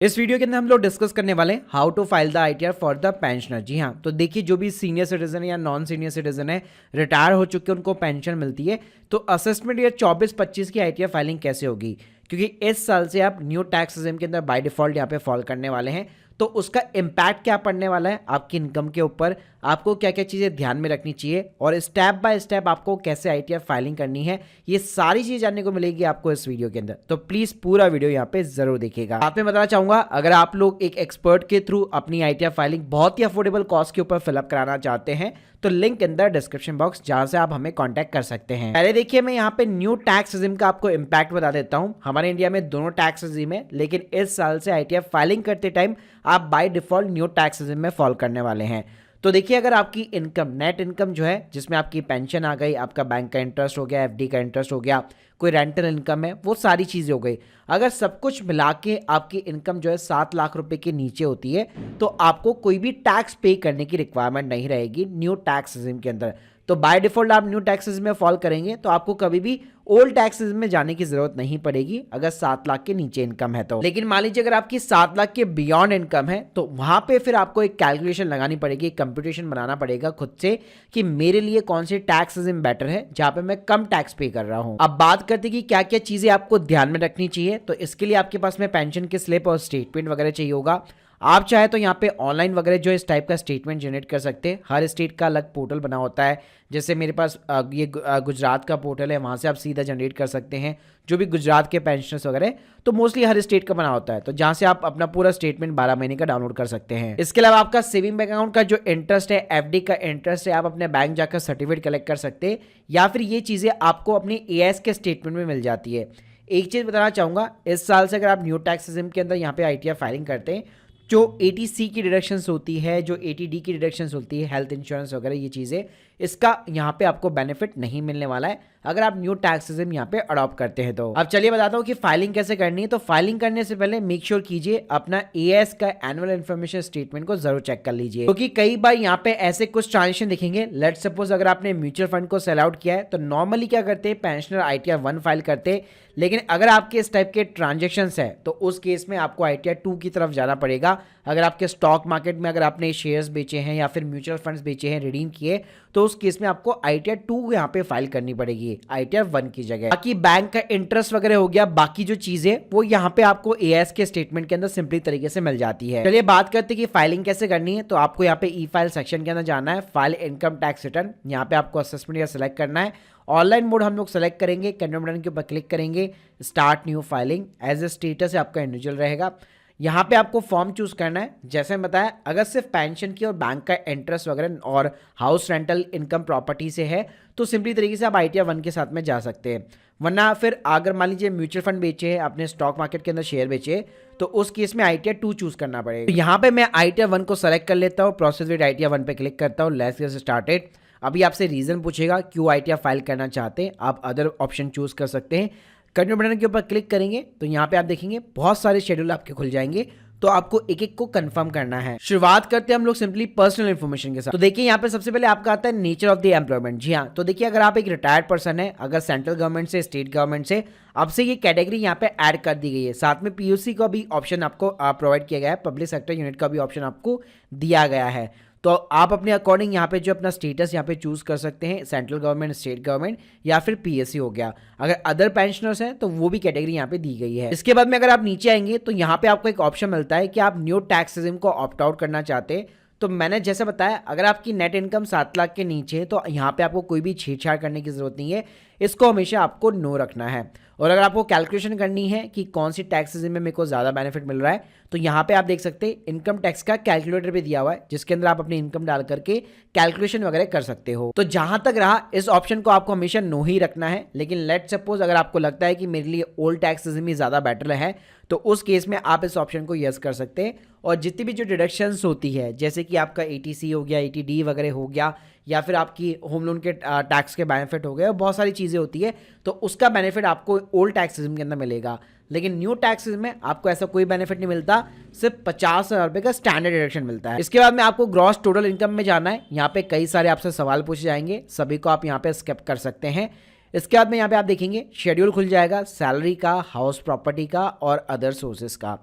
इस वीडियो के अंदर हम लोग डिस्कस करने वाले हैं how to file the ITR for the pensioner. जी हाँ, तो देखिए जो भी सीनियर सिटीजन है या नॉन सीनियर सिटीजन है, रिटायर हो चुके हैं, उनको पेंशन मिलती है। तो असेसमेंट ईयर 24-25 की आईटीआर फाइलिंग कैसे होगी, क्योंकि इस साल से आप न्यू टैक्स सिस्टम के अंदर बाय डिफॉल्ट यहाँ पे फॉल करने वाले हैं। तो उसका इम्पैक्ट क्या पड़ने वाला है आपकी इनकम के ऊपर, आपको क्या क्या चीज़ें ध्यान में रखनी चाहिए और स्टेप बाय स्टेप आपको कैसे आईटीआर फाइलिंग करनी है, ये सारी चीज़ जानने को मिलेगी आपको इस वीडियो के अंदर। तो प्लीज़ पूरा वीडियो यहाँ पे जरूर देखिएगा। आप में बताना चाहूँगा, अगर आप लोग एक एक्सपर्ट के थ्रू अपनी आईटीआर फाइलिंग बहुत ही अफोर्डेबल कॉस्ट के ऊपर फिलअप कराना चाहते हैं तो लिंक अंदर डिस्क्रिप्शन बॉक्स, जहां से आप हमें कांटेक्ट कर सकते हैं। पहले देखिए मैं यहाँ पे न्यू टैक्स रिजिम का आपको इम्पैक्ट बता देता हूँ। हमारे इंडिया में दोनों टैक्स रिजिम है, लेकिन इस साल से आईटीआर फाइलिंग करते टाइम आप by default new tax regime में फॉल करने वाले हैं। तो देखिए, अगर आपकी इनकम नेट इनकम जो है, जिसमें आपकी पेंशन आ गई, आपका बैंक का इंटरेस्ट हो गया, एफडी का इंटरेस्ट हो गया, कोई रेंटल इनकम है, वो सारी चीज़ें हो गई, अगर सब कुछ मिला के आपकी इनकम जो है 7 लाख रुपए के नीचे होती है तो आपको कोई भी टैक्स पे करने की रिक्वायरमेंट नहीं रहेगी न्यू टैक्स रिजिम के अंदर। तो बाय डिफॉल्ट आप न्यू टैक्स रिजिम में फॉल करेंगे तो आपको कभी भी ओल्ड टैक्स रिजिम में जाने की जरूरत नहीं पड़ेगी अगर 7 लाख के नीचे इनकम है तो। लेकिन मान लीजिए अगर आपकी 7 लाख के बियॉन्ड इनकम है तो वहां पे फिर आपको एक कैलकुलेशन लगानी पड़ेगी, एक कंप्यूटेशन बनाना पड़ेगा खुद से कि मेरे लिए कौन सी टैक्स रिजिम बेटर है जहां पे मैं कम टैक्स पे कर रहा हूं। अब बात करते हैं कि क्या क्या चीजें आपको ध्यान में रखनी चाहिए। तो इसके लिए आपके पास में पेंशन की स्लिप और स्टेटमेंट वगैरह चाहिए होगा। आप चाहे तो यहाँ पे ऑनलाइन वगैरह जो इस टाइप का स्टेटमेंट जनरेट कर सकते हैं। हर स्टेट का अलग पोर्टल बना होता है, जैसे मेरे पास ये गुजरात का पोर्टल है, वहाँ से आप सीधा जनरेट कर सकते हैं जो भी गुजरात के पेंशनर्स वगैरह। तो मोस्टली हर स्टेट का बना होता है, तो जहाँ से आप अपना पूरा स्टेटमेंट 12 महीने का डाउनलोड कर सकते हैं। इसके अलावा आपका सेविंग बैंक अकाउंट का जो इंटरेस्ट है, एफडी का इंटरेस्ट है, आप अपने बैंक जाकर सर्टिफिकेट कलेक्ट कर सकते हैं, या फिर ये चीज़ें आपको अपने एएस के स्टेटमेंट में मिल जाती है। एक चीज़ बताना चाहूँगा, इस साल से अगर आप न्यू टैक्स सिस्टम के अंदर यहाँ पे आईटीआर फाइलिंग करते हैं, जो 80C की डिडक्शंस होती है, जो 80D की डिडक्शंस होती है, हेल्थ इंश्योरेंस वगैरह ये चीज़ें, इसका यहाँ पे आपको बेनिफिट नहीं मिलने वाला है अगर आप न्यू टैक्स सिस्टम यहाँ पे अडॉप्ट करते हैं तो। अब चलिए बताता हूँ कि फाइलिंग कैसे करनी है। तो फाइलिंग करने से पहले मेक श्योर कीजिए अपना एएस का एनुअल इन्फॉर्मेशन स्टेटमेंट को जरूर चेक कर लीजिए, क्योंकि कई बार यहाँ पे ऐसे कुछ ट्रांजेक्शन दिखेंगे। लेट सपोज अगर आपने म्यूचुअल फंड को सेल आउट किया है तो नॉर्मली क्या करते हैं, पेंशनर आईटीआर 1 फाइल करते हैं, लेकिन अगर आपके इस टाइप के ट्रांजेक्शन्स है तो उस केस में आपको आईटीआर 2 की तरफ जाना पड़ेगा। अगर आपके स्टॉक मार्केट में अगर आपने शेयर्स बेचे हैं या फिर म्यूचुअल फंड्स बेचे हैं, रिडीम किए, तो उस केस में आपको आईटीआर 2 यहाँ पे फाइल करनी पड़ेगी आईटीआर 1 की जगह। बाकी बैंक का इंटरेस्ट वगैरह हो गया, बाकी जो चीजें वो यहाँ पे आपको एएस के स्टेटमेंट के अंदर सिंपली तरीके से मिल जाती है। चलिए बात करते हैं कि फाइलिंग कैसे करनी है। तो आपको यहाँ पे ई फाइल सेक्शन के अंदर जाना है, फाइल इनकम टैक्स रिटर्न, यहाँ पे आपको असेसमेंट या सिलेक्ट करना है। ऑनलाइन मोड हम लोग सेलेक्ट करेंगे, कंटिन्यू बटन के ऊपर क्लिक करेंगे, start new filing, as a status आपका इंडिविजुअल रहेगा। यहाँ पे आपको फॉर्म चूज करना है। जैसे मैं बताया, अगर सिर्फ पेंशन की और बैंक का इंटरेस्ट वगैरह और हाउस रेंटल इनकम प्रॉपर्टी से है तो सिंपली तरीके से आप आईटीआर 1 के साथ में जा सकते हैं। वरना फिर अगर मान लीजिए म्यूचुअल फंड बेचे हैं, अपने स्टॉक मार्केट के अंदर शेयर बेचे, तो उस केस में आईटीआर 2 चूज करना पड़ेगा। तो यहाँ पे मैं आईटीआर 1 को सेलेक्ट कर लेता हूँ, प्रोसेस विद आईटीआर 1 पे क्लिक करता हूँ, लेट्स गेट स्टार्टेड। अभी आपसे रीजन पूछेगा क्यों आईटीआर फाइल करना चाहते हैं, आप अदर ऑप्शन चूज कर सकते हैं। कंटिन्यू बटन के ऊपर क्लिक करेंगे तो यहाँ पे आप देखेंगे बहुत सारे शेड्यूल आपके खुल जाएंगे, तो आपको एक एक को कंफर्म करना है। शुरुआत करते हैं हम लोग सिंपली पर्सनल इंफॉर्मेशन के साथ। तो देखिए यहाँ पे सबसे पहले आपका आता है नेचर ऑफ द एम्प्लॉयमेंट। जी हाँ, तो देखिए अगर आप एक रिटायर्ड पर्सन है, अगर सेंट्रल गवर्नमेंट से, स्टेट गवर्नमेंट से, आपसे ये कैटेगरी यहाँ पे ऐड कर दी गई है। साथ में पीयूसी का भी ऑप्शन आपको प्रोवाइड किया गया है, पब्लिक सेक्टर यूनिट का भी ऑप्शन आपको दिया गया है। तो आप अपने अकॉर्डिंग यहाँ पे जो अपना स्टेटस यहाँ पे चूज कर सकते हैं, सेंट्रल गवर्नमेंट, स्टेट गवर्नमेंट या फिर पीएससी हो गया। अगर अदर पेंशनर्स हैं तो वो भी कैटेगरी यहाँ पे दी गई है। इसके बाद में अगर आप नीचे आएंगे तो यहाँ पे आपको एक ऑप्शन मिलता है कि आप न्यू टैक्स सिस्टम को ऑप्ट आउट करना चाहते हैं। तो मैंने जैसे बताया, अगर आपकी नेट इनकम 7 लाख के नीचे है तो यहाँ पे आपको कोई भी छेड़छाड़ करने की जरूरत नहीं है, इसको हमेशा आपको नो रखना है। और अगर आपको कैलकुलेशन करनी है कि कौन सी टैक्स सिस्टम में मेरे को ज़्यादा बेनिफिट मिल रहा है, तो यहाँ पे आप देख सकते हैं इनकम टैक्स का कैलकुलेटर भी दिया हुआ है, जिसके अंदर आप अपनी इनकम डाल करके कैलकुलेशन वगैरह कर सकते हो। तो जहां तक रहा, इस ऑप्शन को आपको हमेशा नो ही रखना है। लेकिन लेट सपोज अगर आपको लगता है कि मेरे लिए ओल्ड टैक्स सिस्टम ही ज़्यादा बेटर है, तो उस केस में आप इस ऑप्शन को यस कर सकते हैं। और जितनी भी जो डिडक्शंस होती है, जैसे कि आपका 80C हो गया, 80D वगैरह हो गया, या फिर आपकी होम लोन के टैक्स के बेनिफिट हो गए, और बहुत सारी चीज़ें होती है, तो उसका बेनिफिट आपको ओल्ड टैक्स सिस्टम के अंदर मिलेगा। लेकिन न्यू टैक्स सिस्टम में आपको ऐसा कोई बेनिफिट नहीं मिलता, सिर्फ 50,000 रुपये का स्टैंडर्ड डिडक्शन मिलता है। इसके बाद में आपको ग्रॉस टोटल इनकम में जाना है। यहाँ पे कई सारे आपसे सवाल पूछे जाएंगे, सभी को आप यहाँ पे स्किप कर सकते हैं। इसके बाद में यहाँ पे आप देखेंगे शेड्यूल खुल जाएगा, सैलरी का, हाउस प्रॉपर्टी का और अदर सोर्सेज का।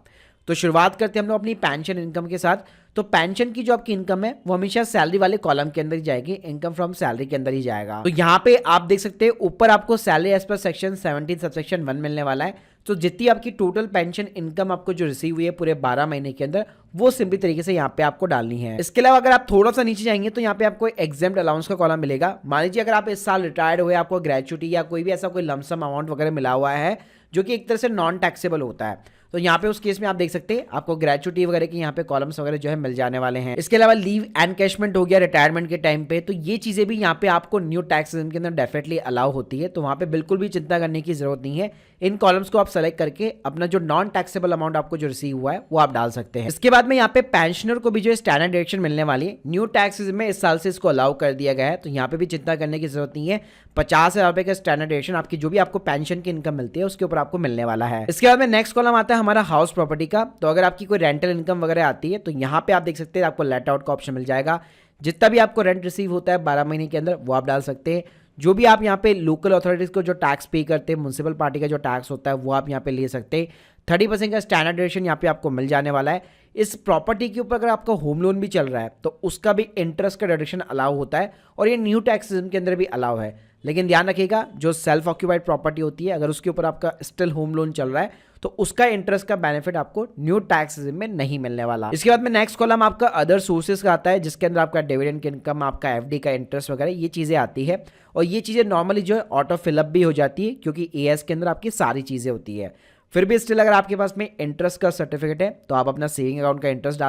तो शुरुआत करते हैं हम लोग अपनी पेंशन इनकम के साथ। तो पेंशन की जो आपकी इनकम है वो हमेशा सैलरी वाले कॉलम के अंदर ही जाएगी, इनकम फ्रॉम सैलरी के अंदर ही जाएगा। तो यहाँ पे आप देख सकते हैं ऊपर आपको salary as per section 17 subsection 1 मिलने वाला है। तो जितनी आपकी टोटल पेंशन इनकम आपको जो रिसीव हुई है पूरे 12 महीने के अंदर, वो सिंपल तरीके से यहाँ पे आपको डालनी है। इसके अलावा अगर आप थोड़ा सा नीचे जाएंगे तो यहाँ पे आपको एग्जेम्प्ट अलाउंस का कॉलम मिलेगा। मान लीजिए अगर आप इस साल रिटायर्ड हुए, आपको ग्रेचुटी या कोई भी ऐसा कोई लमसम अमाउंट वगैरह मिला हुआ है जो कि एक तरह से नॉन टैक्सेबल होता है, तो यहाँ पे उस केस में आप देख सकते हैं आपको ग्रेचुटी वगैरह के यहाँ पे कॉलम्स वगैरह जो है मिल जाने वाले हैं। इसके अलावा लीव एनकैशमेंट हो गया रिटायरमेंट के टाइम पे, तो ये चीजें भी यहाँ पे आपको न्यू टैक्स सिस्टम के अंदर डेफिनेटली अलाउ होती है। तो वहाँ पे बिल्कुल भी चिंता करने की जरूरत नहीं है। इन कॉलम्स को आप सेलेक्ट करके अपना जो नॉन टैक्सेबल अमाउंट आपको जो रिसीव हुआ है वो आप डाल सकते हैं। इसके बाद में यहाँ पे पेंशनर को भी जो स्टैंडर्ड डिडक्शन मिलने वाली है न्यू टैक्स में इस साल से इसको अलाउ कर दिया गया है। तो यहाँ पे भी चिंता करने की जरूरत नहीं है। 50,000 रुपए का स्टैंडर्ड डिडक्शन आपकी जो भी आपको पेंशन की इनकम मिलती है उसके ऊपर आपको मिलने वाला है। इसके बाद में नेक्स्ट कॉलम आता है हमारा हाउस प्रॉपर्टी का। तो अगर आपकी कोई रेंटल इनकम वगैरह आती है तो यहाँ पे आप देख सकते हैं आपको लेट आउट का ऑप्शन मिल जाएगा। जितना भी आपको रेंट रिसीव होता है 12 महीने के अंदर वो आप डाल सकते हैं। जो भी आप यहाँ पे लोकल अथॉरिटीज को जो टैक्स पे करते हैं, म्युनिसिपल पार्टी का जो टैक्स होता है वो आप यहाँ पे ले सकते हैं। 30% का स्टैंडर्ड डिडक्शन यहाँ पे आपको मिल जाने वाला है। इस प्रॉपर्टी के ऊपर अगर आपका होम लोन भी चल रहा है तो उसका भी इंटरेस्ट का डिडक्शन अलाउ होता है और ये न्यू टैक्स सिस्टम के अंदर भी अलाउ है। लेकिन ध्यान रखिएगा जो सेल्फ ऑक्यूपाइड प्रॉपर्टी होती है अगर उसके ऊपर आपका स्टिल होम लोन चल रहा है तो उसका इंटरेस्ट का बेनिफिट आपको न्यू टैक्स सिस्टम में नहीं मिलने वाला। इसके बाद में नेक्स्ट कॉलम आपका अदर सोर्सेज का आता है जिसके अंदर आपका डिविडेंड इनकम, आपका एफडी का इंटरेस्ट वगैरह ये चीजें आती है। और ये चीजें नॉर्मली जो है ऑटो फिलअप भी हो जाती है क्योंकि एएस के अंदर आपकी सारी चीजें होती है। फिर भी स्टिल अगर आपके पास में इंटरेस्ट का सर्टिफिकेट है तो आप अपना सेविंग अकाउंट का इंटरेस्ट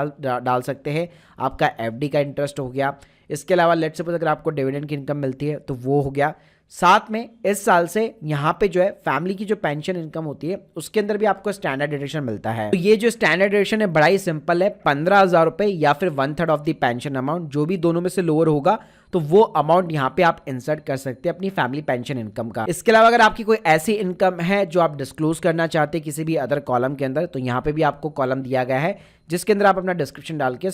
डाल सकते हैं। आपका एफडी का इंटरेस्ट हो गया। इसके अलावा लेट्स सपोज अगर आपको डिविडेंड की इनकम मिलती है तो वो हो गया। साथ में इस साल से यहाँ पे जो है फैमिली की जो पेंशन इनकम होती है उसके अंदर भी आपको स्टैंडर्ड डिडक्शन मिलता है। तो ये जो स्टैंडर्ड डिडक्शन है बड़ा ही सिंपल है, 15,000 रुपए या फिर 1/3 ऑफ द पेंशन अमाउंट, जो भी दोनों में से लोअर होगा तो वो अमाउंट यहाँ पे आप इंसर्ट कर सकते हैं अपनी फैमिली पेंशन इनकम का। इसके अलावा अगर आपकी कोई ऐसी इनकम है जो आप डिस्क्लोज करना चाहते हैं किसी भी अदर कॉलम के अंदर तो यहाँ पे भी आपको कॉलम दिया गया है जिसके अंदर आप अपना डिस्क्रिप्शन डाल के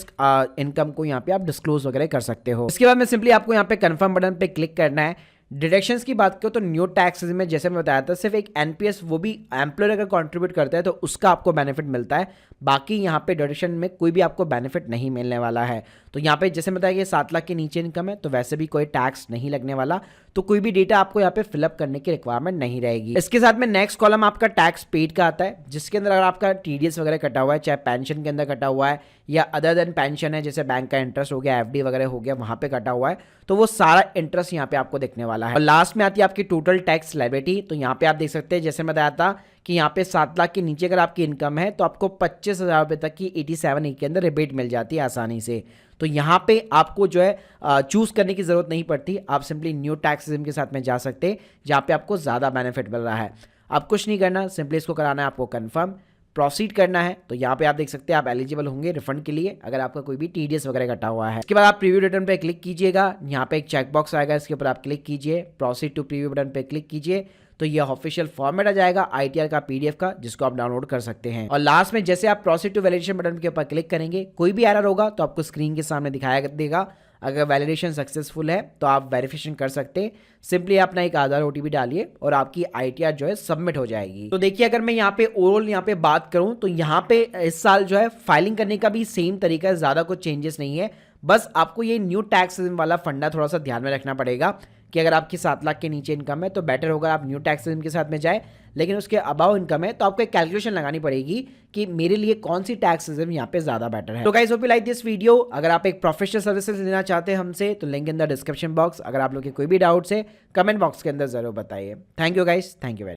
इनकम को यहाँ पे आप डिस्क्लोज वगैरह कर सकते हो। इसके बाद में सिंपली आपको यहाँ पे कंफर्म बटन पे क्लिक करना है। डिडक्शंस की बात करो तो न्यू टैक्स में जैसे मैं बताया था सिर्फ एक एनपीएस वो भी एम्प्लॉयर अगर कंट्रीब्यूट करता है तो उसका आपको बेनिफिट मिलता है। बाकी यहाँ पे डिडक्शन में कोई भी आपको बेनिफिट नहीं मिलने वाला है। तो यहाँ पे जैसे बताया कि 7 लाख के नीचे इनकम है तो वैसे भी कोई टैक्स नहीं लगने वाला, तो कोई भी डेटा आपको यहाँ पे फिलअप करने की रिक्वायरमेंट नहीं रहेगी। इसके साथ में नेक्स्ट कॉलम आपका टैक्स पेड का आता है जिसके अंदर अगर आपका टीडीएस वगैरह कटा हुआ है, चाहे पेंशन के अंदर कटा हुआ है या अदर देन पेंशन है जैसे बैंक का इंटरेस्ट हो गया, एफडी वगैरह हो गया, वहां पे कटा हुआ है तो वो सारा इंटरेस्ट यहाँ पे आपको देखने वाला है। और लास्ट में आती है आपकी टोटल टैक्स लायबिलिटी। तो यहाँ पे आप देख सकते हैं जैसे मैं बताया था कि यहाँ पे 7 लाख के नीचे अगर आपकी इनकम है तो आपको 25,000 रुपए तक की 87 के अंदर रिबेट मिल जाती है आसानी से। तो यहाँ पे आपको जो है चूज करने की जरूरत नहीं पड़ती, आप सिंपली न्यू टैक्स सिस्टम के साथ में जा सकते हैं जहाँ पे आपको ज्यादा बेनिफिट मिल रहा है। आप कुछ नहीं करना, सिंपली इसको कराना है आपको कंफर्म, प्रोसीड करना है। तो यहाँ पे आप देख सकते हैं आप एलिजिबल होंगे रिफंड के लिए अगर आपका कोई भी टीडीएस वगैरह कटा हुआ है। इसके बाद आप प्रीव्यू रिटर्न पे क्लिक कीजिएगा, यहाँ पे एक चेक बॉक्स आएगा इसके ऊपर आप क्लिक कीजिए, प्रोसीड टू प्रीव्यू बटन पे क्लिक कीजिए तो ये ऑफिशियल फॉर्मेट आ जाएगा आईटीआर का पीडीएफ का जिसको आप डाउनलोड कर सकते हैं। और लास्ट में जैसे आप प्रोसीड टू वैलिडेशन बटन के ऊपर क्लिक करेंगे कोई भी एरर होगा तो आपको स्क्रीन के सामने दिखाया देगा। अगर वैलिडेशन सक्सेसफुल है तो आप वेरिफिकेशन कर सकते हैं। सिंपली अपना एक आधार ओटीपी डालिए और आपकी आईटीआर जो है सबमिट हो जाएगी। तो देखिए अगर मैं यहाँ पे ओवरऑल यहाँ पे बात करूं तो यहाँ पे इस साल जो है फाइलिंग करने का भी सेम तरीका है, ज्यादा कुछ चेंजेस नहीं है। बस आपको ये न्यू टैक्स वाला फंडा थोड़ा सा ध्यान में रखना पड़ेगा कि अगर आपकी 7 लाख के नीचे इनकम है तो बेटर होगा आप न्यू टैक्स के साथ में जाए, लेकिन उसके अबाव इनकम है तो आपको एक कैलकुलेशन लगानी पड़ेगी कि मेरे लिए कौन सी टैक्स सिस्टम यहाँ पे ज्यादा बेटर है। तो guys hope you like this video. अगर आप एक प्रोफेशनल सर्विसेज लेना चाहते हैं हमसे तो link in the description box. अगर आप लोग के कोई भी डाउट्स है कमेंट बॉक्स के अंदर जरूर बताइए। Thank you guys, thank you very